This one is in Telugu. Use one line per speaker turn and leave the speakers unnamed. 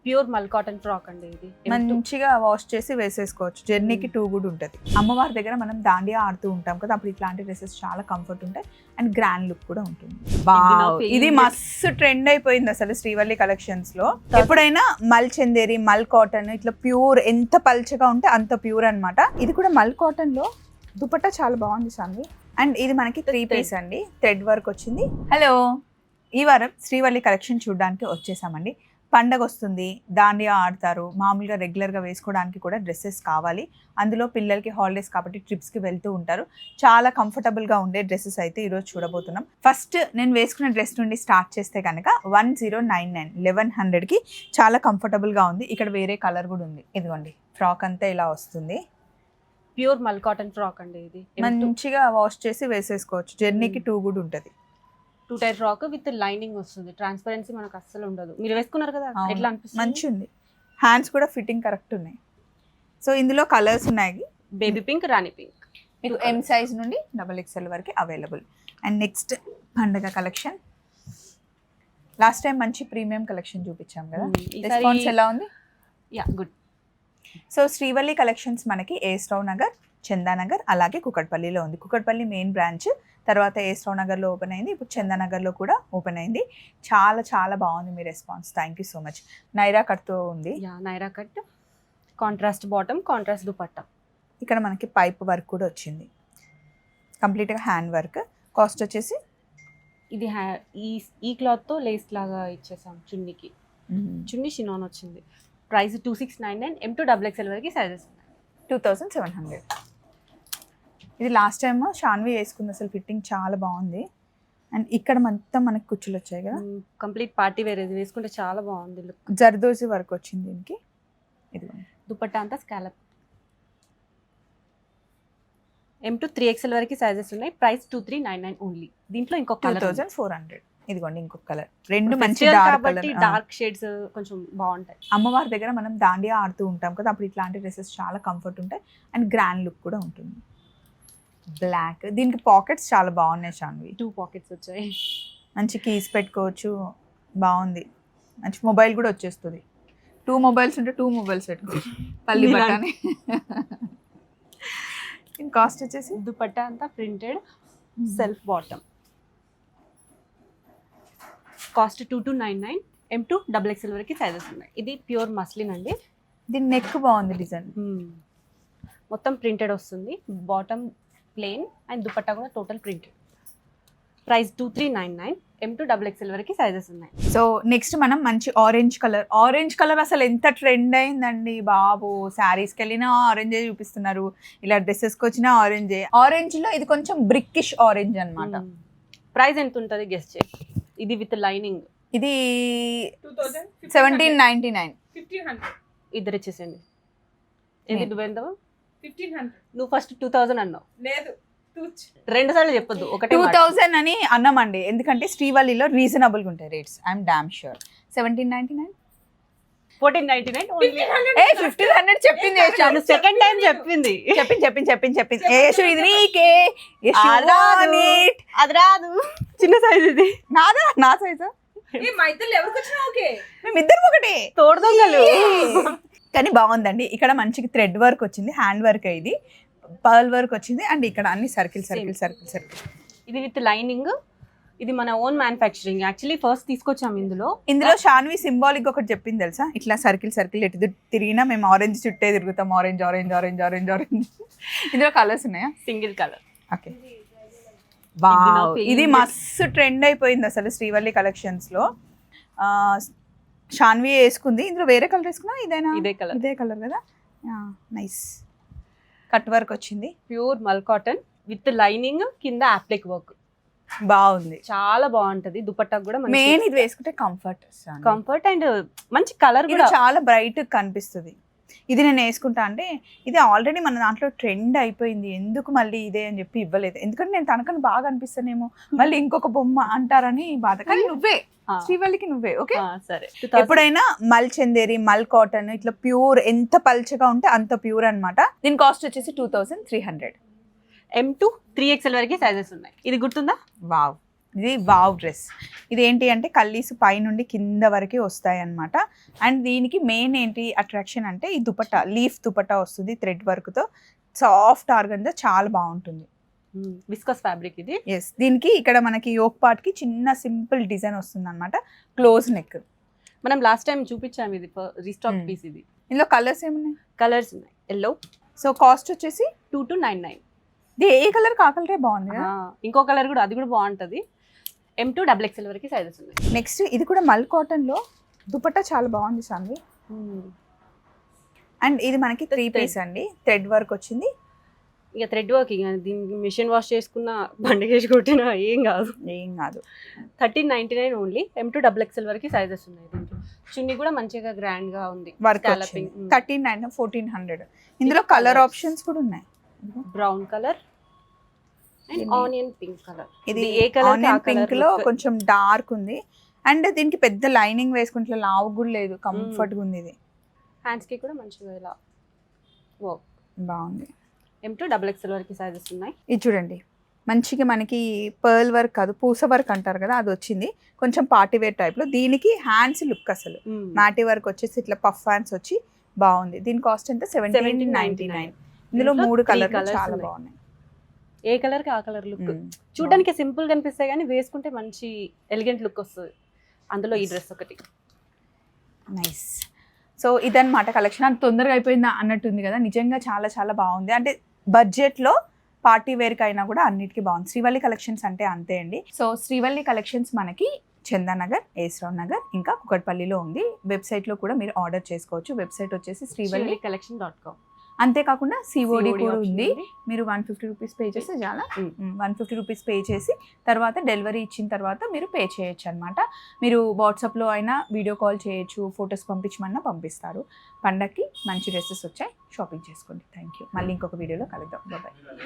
ప్యూర్ మల్ కాటన్ ఫ్రాక్ అండి. ఇది
మంచిగా వాష్ చేసి వేసేసుకోవచ్చు. జర్నీకి టూ గుడ్ ఉంటుంది. అమ్మవారి దగ్గర మనం దాండియా ఆడుతూ ఉంటాం కదా, అప్పుడు ఇట్లాంటి డ్రెస్సెస్ చాలా కంఫర్ట్ ఉంటాయి అండ్ గ్రాండ్ లుక్ కూడా ఉంటుంది. ఇది మస్తు ట్రెండ్ అయిపోయింది అసలు శ్రీవల్లి కలెక్షన్స్ లో. ఎప్పుడైనా మల్ చందేరి, మల్ కాటన్ ఇట్లా ప్యూర్, ఎంత పల్చగా ఉంటే అంత ప్యూర్ అన్నమాట. ఇది కూడా మల్ కాటన్ లో దుపట్టా చాలా బాగుంది సాన్వి. అండ్ ఇది మనకి 3 పీస్ అండి, థ్రెడ్ వర్క్ వచ్చింది. హలో, ఈ వారం శ్రీవల్లి కలెక్షన్ చూడడానికి వచ్చేసామండి. పండగ వస్తుంది, దాండియా ఆడతారు, మామూలుగా రెగ్యులర్గా వేసుకోవడానికి కూడా డ్రెస్సెస్ కావాలి. అందులో పిల్లలకి హాలిడేస్ కాబట్టి ట్రిప్స్కి వెళ్తూ ఉంటారు. చాలా కంఫర్టబుల్గా ఉండే డ్రెస్సెస్ అయితే ఈరోజు చూడబోతున్నాం. ఫస్ట్ నేను వేసుకున్న డ్రెస్ నుండి స్టార్ట్ చేస్తే కనుక 1099 1100కి చాలా కంఫర్టబుల్గా ఉంది. ఇక్కడ వేరే కలర్ కూడా ఉంది. ఇదిగోండి, ఫ్రాక్ అంతా ఇలా వస్తుంది.
ప్యూర్ మల్ కాటన్ ఫ్రాక్ అండి. ఇది
మంచిగా వాష్ చేసి వేసేసుకోవచ్చు. జర్నీకి టూ గుడ్ ఉంటుంది.
2 టైర్ ఫ్రాక్ విత్ లైనింగ్ వస్తుంది. ట్రాన్స్పరెన్సీ మనకు అస్సలు ఉండదు. మీరు వేసుకున్నారు కదా, ఎట్లా అనిపిస్తుంది?
మంచి ఉంది. హ్యాండ్స్ కూడా ఫిట్టింగ్ కరెక్ట్ ఉన్నాయి. సో ఇందులో కలర్స్ ఉన్నాయి.
బేబీ పింక్, రాణి పింక్.
మీకు M సైజ్ నుండి XXL వరకు అవైలబుల్. అండ్ నెక్స్ట్ పండగ కలెక్షన్. లాస్ట్ టైం మంచి ప్రీమియం కలెక్షన్ చూపించాం కదా, రెస్పాన్స్ ఎలా ఉంది?
Yeah, good.
So Srivalli collections మనకి ఏఎస్ రావు నగర్, చందానగర్, అలాగే కుకట్పల్లిలో ఉంది. కుకట్పల్లి మెయిన్ బ్రాంచ్, తర్వాత ఏఎస్ రావు నగర్లో ఓపెన్ అయింది, ఇప్పుడు చందానగర్లో కూడా ఓపెన్ అయింది. చాలా చాలా బాగుంది మీ response. Thank you so much. Naira కట్తో ఉంది.
Yeah, Naira cut, contrast bottom, contrast dupatta.
ఇక్కడ మనకి పైప్ వర్క్ కూడా వచ్చింది, కంప్లీట్గా హ్యాండ్ వర్క్. కాస్ట్ వచ్చేసి
ఇది ఈ క్లాత్తో లేస్ లాగా ఇచ్చేసాం చున్నీకి. చున్నీ షినాన్ వచ్చింది. ప్రైస్ 2699, M2 XXL వరకు సైజెస్ ఉన్నాయి.
2700. ఇది లాస్ట్ టైమ్ షాన్వి వేసుకుంది, అసలు ఫిట్టింగ్ చాలా బాగుంది. అండ్ ఇక్కడ మొత్తం మనకి కుచ్చులు వచ్చాయి కదా,
కంప్లీట్ పార్టీ వేర్. ఇది వేసుకుంటే చాలా బాగుంది లుక్.
జర్దోజీ వర్క్ వచ్చింది దీనికి. ఇది
దుపట్టా అంతా స్కాలప్. M2 3XL వరకు సైజెస్ ఉన్నాయి. Price 2399 only. దీంట్లో ఇంకొక
2400. ఇదిగోండి ఇంకొక కలర్. రెండు మంచి
డార్క్ షేడ్స్ కొంచెం బాగుంటాయి.
అమ్మవారి దగ్గర మనం దాండియా ఆడుతూ ఉంటాం కదా, అప్పుడు ఇట్లాంటి డ్రెస్సెస్ చాలా కంఫర్ట్ ఉంటాయి అండ్ గ్రాండ్ లుక్ కూడా ఉంటుంది. బ్లాక్, దీనికి పాకెట్స్ చాలా బాగున్నాయి షాన్వి.
2 పాకెట్స్ వచ్చాయి.
మంచి కీస్ పెట్టుకోవచ్చు, బాగుంది. మంచి మొబైల్ కూడా వచ్చేస్తుంది. 2 మొబైల్స్ ఉంటే 2 మొబైల్స్ పెట్టుకోవచ్చు. పల్లి బట్టాని. కాస్ట్ వచ్చేసి
దుపట్టా అంతా printed, self bottom. Cost 2299, M2 XXL వరకు సైజెస్ ఉన్నాయి. ఇది ప్యూర్ మస్లిన్ అండి.
దీని నెక్ బాగుంది, డిజైన్
మొత్తం ప్రింటెడ్ వస్తుంది. బాటమ్ ప్లెయిన్ అండ్ దుపట్టా కూడా total printed. Price 2399, M2 XXL వరకు సైజెస్ ఉన్నాయి.
సో నెక్స్ట్ మనం మంచి ఆరెంజ్ కలర్. ఆరెంజ్ కలర్ అసలు ఎంత ట్రెండ్ అయిందండి బాబు. శారీస్కి వెళ్ళినా ఆరెంజే చూపిస్తున్నారు, ఇలా డ్రెస్సెస్కి వచ్చినా ఆరెంజే. ఆరెంజ్లో ఇది కొంచెం బ్రిక్కిష్ ఆరెంజ్ అనమాట.
ప్రైస్ ఎంత ఉంటుంది గెస్ చేయి. ఇది విత్ లైనింగ్.
ఇది 1799.
1500.
ఇద్దరు ఇచ్చేసేయండి. ఇది నువ్వెంతవా?
1500.
నువ్వు ఫస్ట్ 2000 అన్నావు.
లేదు,
2 సార్లు చెప్పొద్దు, ఒకటే
2000 అని అన్నామండి. ఎందుకంటే శ్రీవల్లిలో రీజనబుల్గా ఉంటాయి rates. I'm dam sure. 1799,
1499 only.
1500 చెప్పింది.
సెకండ్ టైం చెప్పింది.
ఇది నీకే.
అది రాదు, చిన్న సైజ్. ఇది
నా సైజు.
మా ఇద్దరు ఎవరికి వచ్చినా ఓకే,
మేమిద్దరం ఒకటి.
తోడు దొంగలు.
కానీ బాగుందండి. ఇక్కడ మంచిగా థ్రెడ్ వర్క్ వచ్చింది, హ్యాండ్ వర్క్, ఇది పర్ల్ వర్క్ వచ్చింది. అండ్ ఇక్కడ అన్ని సర్కిల్.
ఇది విత్ లైనింగ్. ఇది మన ఓన్ మ్యానుఫ్యాక్చరింగ్. యాక్చువల్లీ ఫస్ట్ తీసుకొచ్చాము. ఇందులో
షాన్వి సింబాలిక్ ఒకటి చెప్పింది తెలుసా, ఇట్లా సర్కిల్ ఎటు తిరిగినా మేము ఆరెంజ్ చుట్టే తిరుగుతాం. ఆరెంజ్. ఇందులో కలర్స్ ఉన్నాయా?
Single colour.
ఓకే. ఇది మస్తు ట్రెండ్ అయిపోయింది అసలు శ్రీవల్లి కలెక్షన్స్ లో. షాన్వి వేసుకుంది, ఇందులో వేరే కలర్ వేసుకున్నా. ఇదే కలర్ కదా. నైస్. కట్ వర్క్ వచ్చింది.
ప్యూర్ మల్ కాటన్ విత్ లైనింగ్, కింద అప్లిక్ వర్క్.
బాగుంది,
చాలా బాగుంటది. దుపట్టా కూడా
మెయిన్ ఇది వేసుకుంటే కంఫర్ట్
అండ్ మంచి కలర్ కూడా
చాలా బ్రైట్ కనిపిస్తుంది. ఇది నేను వేసుకుంటా అంటే ఇది ఆల్రెడీ మన దాంట్లో ట్రెండ్ అయిపోయింది, ఎందుకు మళ్ళీ ఇదే అని చెప్పి ఇవ్వలేదు. ఎందుకంటే నేను తనకని బాగా అనిపిస్తానేమో, మళ్ళీ ఇంకొక బొమ్మ అంటారని బాధ. కానీ నువ్వే శ్రీవల్లికి నువ్వే ఓకే.
సరే,
ఎప్పుడైనా మల్ చందేరి, మల్ కాటన్ ఇట్లా ప్యూర్, ఎంత పల్చగా ఉంటే అంత ప్యూర్ అన్నమాట. దీని కాస్ట్ వచ్చేసి 2300.
M2 3XL వరకు సైజెస్ ఉన్నాయి. ఇది గుర్తుందా?
వావ్, ఇది వావ్ డ్రెస్. ఇది ఏంటి అంటే కల్లీసు పై నుండి కింద వరకు వస్తాయి అన్నమాట. అండ్ దీనికి మెయిన్ ఏంటి అట్రాక్షన్ అంటే ఈ దుపట్టా, లీఫ్ దుపట్టా వస్తుంది థ్రెడ్ వర్క్తో, సాఫ్ట్ ఆర్గంజా, చాలా బాగుంటుంది.
విస్కస్ ఫ్యాబ్రిక్ ఇది.
ఎస్, దీనికి ఇక్కడ మనకి యోక్ పార్ట్కి చిన్న సింపుల్ డిజైన్ వస్తుంది అనమాట, క్లోజ్ నెక్.
మనం లాస్ట్ టైం చూపించాము, ఇది రీస్టాక్ పీస్. ఇది
ఇందులో కలర్స్ ఏమున్నాయి?
కలర్స్ ఉన్నాయి. ఎల్లో.
సో కాస్ట్ వచ్చేసి
2299.
ఇది ఏ కలర్ ఆ కలరే బాగుంది కదా.
ఇంకో కలర్ కూడా, అది కూడా బాగుంటుంది. M2XXL వరకు సైజెస్ ఉన్నాయి.
నెక్స్ట్ ఇది కూడా మల్ కాటన్లో దుపట్టా చాలా బాగుంది సాన్వి. అండ్ ఇది మనకి 3 పీస్ అండి, థ్రెడ్ వర్క్ వచ్చింది.
ఇక థ్రెడ్ వర్క్, ఇక దీనికి మిషన్ వాష్ చేసుకున్న, బండకేసి కొట్టినా ఏం కాదు. 1399 ఓన్లీ. M2XXL వరకు సైజెస్ ఉన్నాయి. దీంట్లో చున్నీ కూడా మంచిగా గ్రాండ్ గా ఉంది,
వర్క్ 1399 1400. ఇందులో కలర్ ఆప్షన్స్ కూడా ఉన్నాయి.
Brown colour and onion pink colour.
ఇది ఏ కలర్? పింక్ లో కొంచెం డార్క్ ఉంది. అండ్ దీనికి పెద్ద లైనింగ్ వేసుకుంటే లావు కూడా లేదు, కంఫర్ట్ గా ఉంది. ఇది
హ్యాండ్స్ కి కూడా మంచిగా ఇలా
బాగుంది.
M2XXL వరకు సైజెస్ ఉన్నాయి.
ఇది చూడండి, మంచిగా మనకి పర్ల్ వర్క్ కాదు, పూస వర్క్ అంటారు కదా, అది వచ్చింది. కొంచెం పార్టీ వేర్ టైప్ లో. దీనికి హ్యాండ్స్ లుక్ అసలు మ్యాటీ వర్క్ వచ్చేసి ఇట్లా పఫ్ హ్యాండ్స్ వచ్చి బాగుంది. దీని కాస్ట్ ఎంత? 1799. ఇందులో 3 కలర్లు చాలా బాగున్నాయి.
ఏ కలర్ కి ఆ కలర్ లుక్. చూడడానికి సింపుల్ గా అనిపిస్తాయి కానీ వేసుకుంటే మంచి ఎలిగెంట్ లుక్ వస్తుంది. అందులో ఈ డ్రెస్ ఒకటి
నైస్. సో ఇదన్నమాట కలెక్షన్. అంత తొందరగా అయిపోయిందా అన్నట్టుంది కదా, నిజంగా చాలా చాలా బాగుంది. అంటే బడ్జెట్లో పార్టీ వేర్కి అయినా కూడా అన్నిటికీ బాగుంది. శ్రీవల్లి కలెక్షన్స్ అంటే అంతే అండి. సో శ్రీవల్లి కలెక్షన్స్ మనకి చందానగర్, ఏస్రావ్ నగర్, ఇంకా కుకట్పల్లిలో ఉంది. వెబ్సైట్లో కూడా మీరు ఆర్డర్ చేసుకోవచ్చు. వెబ్సైట్ వచ్చేసి
శ్రీవల్లిcollection.com.
అంతేకాకుండా COD కూడా ఉంది. మీరు 150 రూపీస్ పే చేస్తే చాలా 150 రూపీస్ పే చేసి తర్వాత డెలివరీ ఇచ్చిన తర్వాత మీరు పే చేయొచ్చు అనమాట. మీరు వాట్సాప్లో అయినా వీడియో కాల్ చేయొచ్చు, ఫొటోస్ పంపించమన్నా పంపిస్తారు. పండగకి మంచి డ్రెస్సెస్ వచ్చాయి, షాపింగ్ చేసుకోండి. Thank you. మళ్ళీ ఇంకొక వీడియోలో కలుద్దాం. బాయ్.